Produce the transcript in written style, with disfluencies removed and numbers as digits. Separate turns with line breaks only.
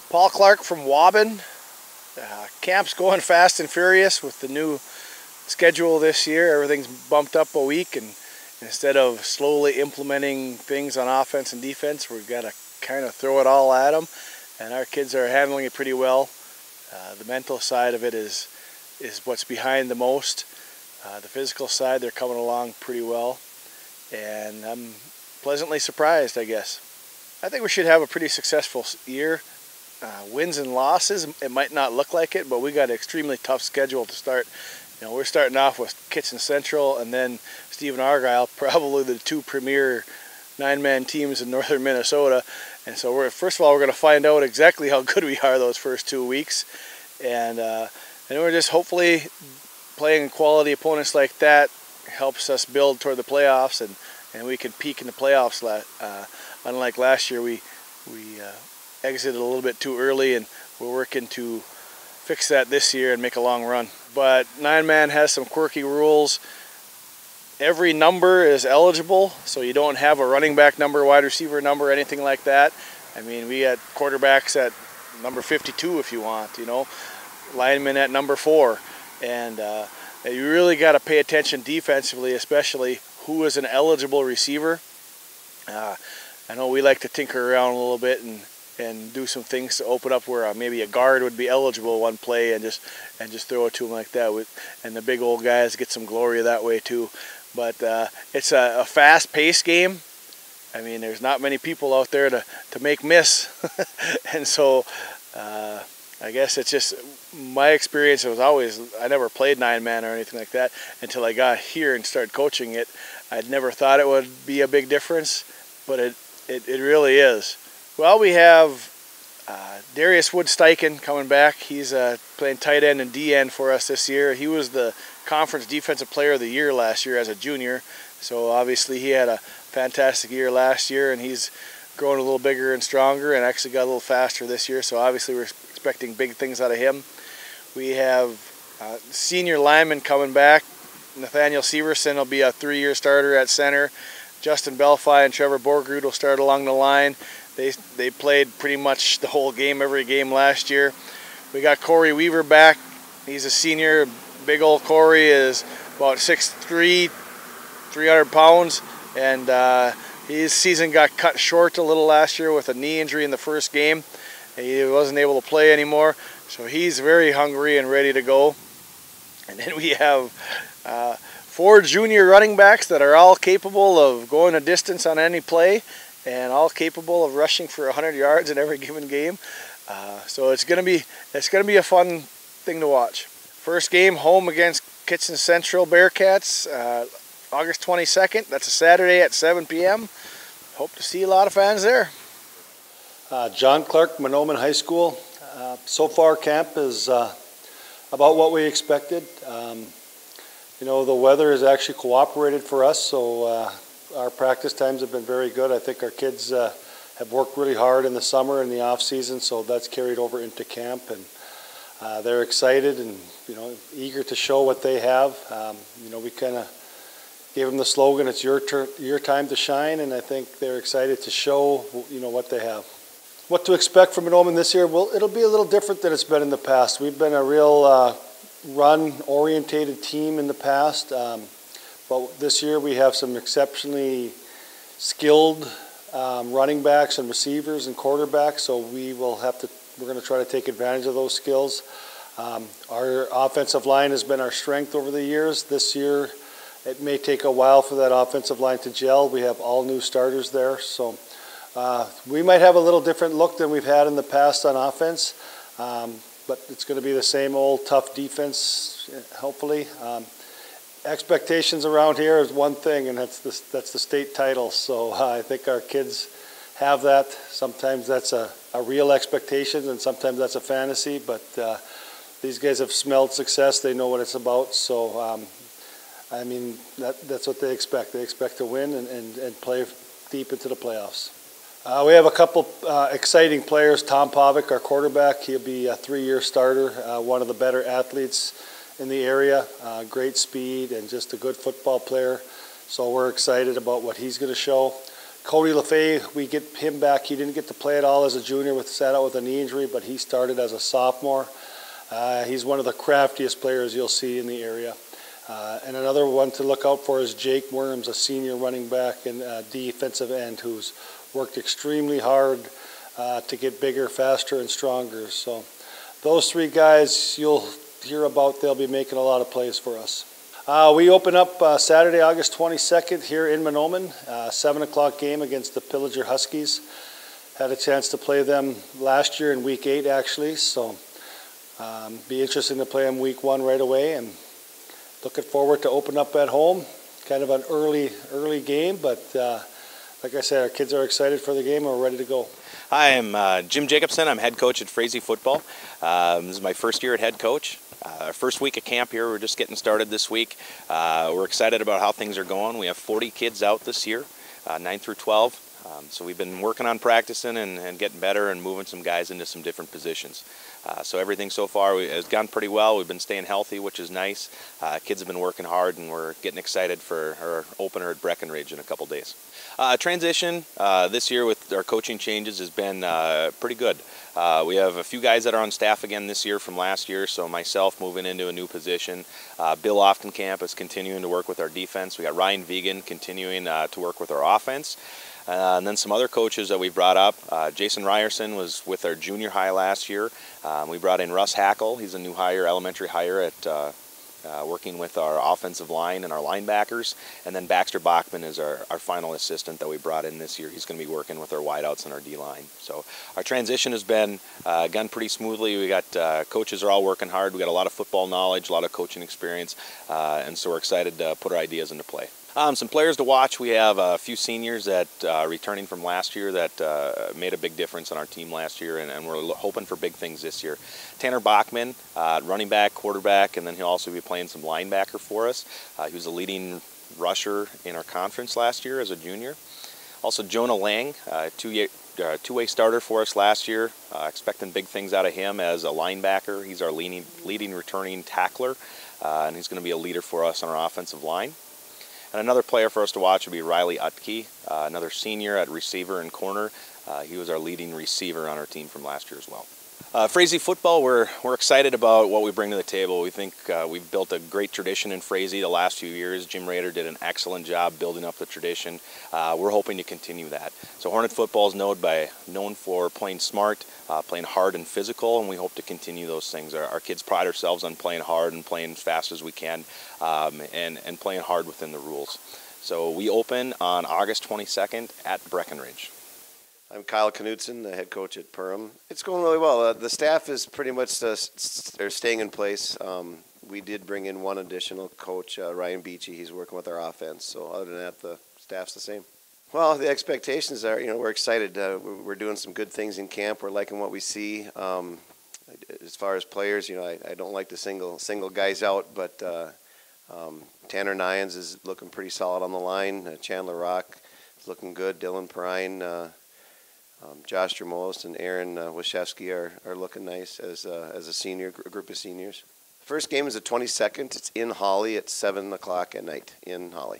Paul Clark from Waubin. Camp's going fast and furious with the new schedule this year. Everything's bumped up a week, and instead of slowly implementing things on offense and defense, we've got to kind of throw it all at them, and our kids are handling it pretty well. The mental side of it is what's behind the most. The physical side, they're coming along pretty well, and I'm pleasantly surprised, I guess. I think we should have a pretty successful year. Wins and losses, it might not look like it, but we got an extremely tough schedule to start. We're starting off with Kitchen Central and then Stephen Argyle, probably the two premier 9-man teams in northern Minnesota. And so first of all, we're going to find out exactly how good we are those first 2 weeks. And we're just hopefully playing quality opponents like that helps us build toward the playoffs, and we can peak in the playoffs. Unlike last year, we exited a little bit too early, and we're working to fix that this year and make a long run. But 9-man has some quirky rules. Every number is eligible, so you don't have a running back number, wide receiver number, anything like that. I mean, we had quarterbacks at number 52 if you want, linemen at number 4. And you really got to pay attention defensively, especially who is an eligible receiver. I know we like to tinker around a little bit and do some things to open up where maybe a guard would be eligible one play and just throw it to him like that. And the big old guys get some glory that way too. But it's a fast-paced game. I mean, there's not many people out there to make miss. And so I guess it's just my experience. It was always, I never played 9-man or anything like that until I got here and started coaching it. I'd never thought it would be a big difference, but it really is. Well, we have Darius Wood-Steichen coming back. He's playing tight end and D end for us this year. He was the Conference Defensive Player of the Year last year as a junior. So obviously he had a fantastic year last year, and he's grown a little bigger and stronger and actually got a little faster this year. So obviously we're expecting big things out of him. We have senior lineman coming back. Nathaniel Severson will be a 3-year starter at center. Justin Belfi and Trevor Borgrud will start along the line. They played pretty much the whole game, every game last year. We got Corey Weaver back. He's a senior. Big old Corey is about 6'3", 300 pounds, and his season got cut short a little last year with a knee injury in the first game. He wasn't able to play anymore, so he's very hungry and ready to go. And then we have 4 junior running backs that are all capable of going a distance on any play and all capable of rushing for 100 yards in every given game. So it's gonna be a fun thing to watch. First game home against Kitchen Central Bearcats, August 22nd. That's a Saturday at 7 p.m. Hope to see a lot of fans there.
John Clark, Mahnomen High School. So far camp is about what we expected. The weather has actually cooperated for us, so our practice times have been very good. I think our kids have worked really hard in the summer and the off season, so that's carried over into camp, and they're excited and eager to show what they have. We kind of gave them the slogan, "It's your time to shine," and I think they're excited to show what they have. What to expect from Mahnomen this year? Well, it'll be a little different than it's been in the past. We've been a real run-orientated team in the past, but this year we have some exceptionally skilled running backs and receivers and quarterbacks, so we're going to try to take advantage of those skills. Our offensive line has been our strength over the years. This year it may take a while for that offensive line to gel. We have all new starters there, so we might have a little different look than we've had in the past on offense, but it's going to be the same old tough defense, hopefully. Expectations around here is one thing, and that's the state title. So I think our kids have that. Sometimes that's a real expectation, and sometimes that's a fantasy. But these guys have smelled success. They know what it's about. So I mean, that's what they expect. They expect to win and play deep into the playoffs. We have a couple exciting players. Tom Pavic, our quarterback, he'll be a 3-year starter, one of the better athletes in the area, great speed and just a good football player. So we're excited about what he's going to show. Cody LaFay, we get him back. He didn't get to play at all as a junior, sat out with a knee injury, but he started as a sophomore. He's one of the craftiest players you'll see in the area. And another one to look out for is Jake Worms, a senior running back and defensive end who's worked extremely hard to get bigger, faster, and stronger. So those three guys you'll hear about. They'll be making a lot of plays for us. We open up Saturday, August 22nd here in Mahnomen, 7 o'clock game against the Pillager Huskies. Had a chance to play them last year in week 8 actually, so be interesting to play them week 1 right away, and looking forward to open up at home. Kind of an early game, but like I said, our kids are excited for the game and we're ready to go.
Hi, I'm Jim Jacobson. I'm head coach at Frazee Football. This is my first year at head coach. Our first week of camp here, we're just getting started this week. We're excited about how things are going. We have 40 kids out this year, 9 through 12. So we've been working on practicing and getting better and moving some guys into some different positions. So everything so far has gone pretty well. We've been staying healthy, which is nice. Kids have been working hard, and we're getting excited for our opener at Breckenridge in a couple days. Transition this year with our coaching changes has been pretty good. We have a few guys that are on staff again this year from last year, so myself moving into a new position. Bill Oftenkamp is continuing to work with our defense. We got Ryan Vegan continuing to work with our offense. And then some other coaches that we brought up. Jason Ryerson was with our junior high last year. We brought in Russ Hackle. He's a new hire, elementary hire at working with our offensive line and our linebackers. And then Baxter Bachman is our final assistant that we brought in this year. He's going to be working with our wideouts and our D-line. So our transition has been gone pretty smoothly. We got coaches are all working hard. We got a lot of football knowledge, a lot of coaching experience, and so we're excited to put our ideas into play. Some players to watch. We have a few seniors that returning from last year that made a big difference on our team last year, and we're hoping for big things this year. Tanner Bachman, running back, quarterback, and then he'll also be playing some linebacker for us. He was a leading rusher in our conference last year as a junior. Also Jonah Lang, two-way starter for us last year. Expecting big things out of him as a linebacker. He's our leading returning tackler, and he's going to be a leader for us on our offensive line. And another player for us to watch would be Riley Utke, another senior at receiver and corner. He was our leading receiver on our team from last year as well. Frazee Football, we're excited about what we bring to the table. We think we've built a great tradition in Frazee the last few years. Jim Rader did an excellent job building up the tradition. We're hoping to continue that. So Hornet Football is known for playing smart, playing hard and physical, and we hope to continue those things. Our kids pride ourselves on playing hard and playing as fast as we can, and playing hard within the rules. So we open on August 22nd at Breckenridge.
I'm Kyle Knutson, the head coach at Perham. It's going really well. The staff is pretty much they're staying in place. We did bring in one additional coach, Ryan Beachy. He's working with our offense. So other than that, the staff's the same. Well, the expectations are, we're excited. We're doing some good things in camp. We're liking what we see. As far as players, I don't like to single guys out, but Tanner Nyans is looking pretty solid on the line. Chandler Rock is looking good. Dylan Perrine. Josh Dramos and Aaron Wachewski are looking nice as a senior group of seniors. First game is the 22nd. It's in Holly at 7 o'clock at night in Holly.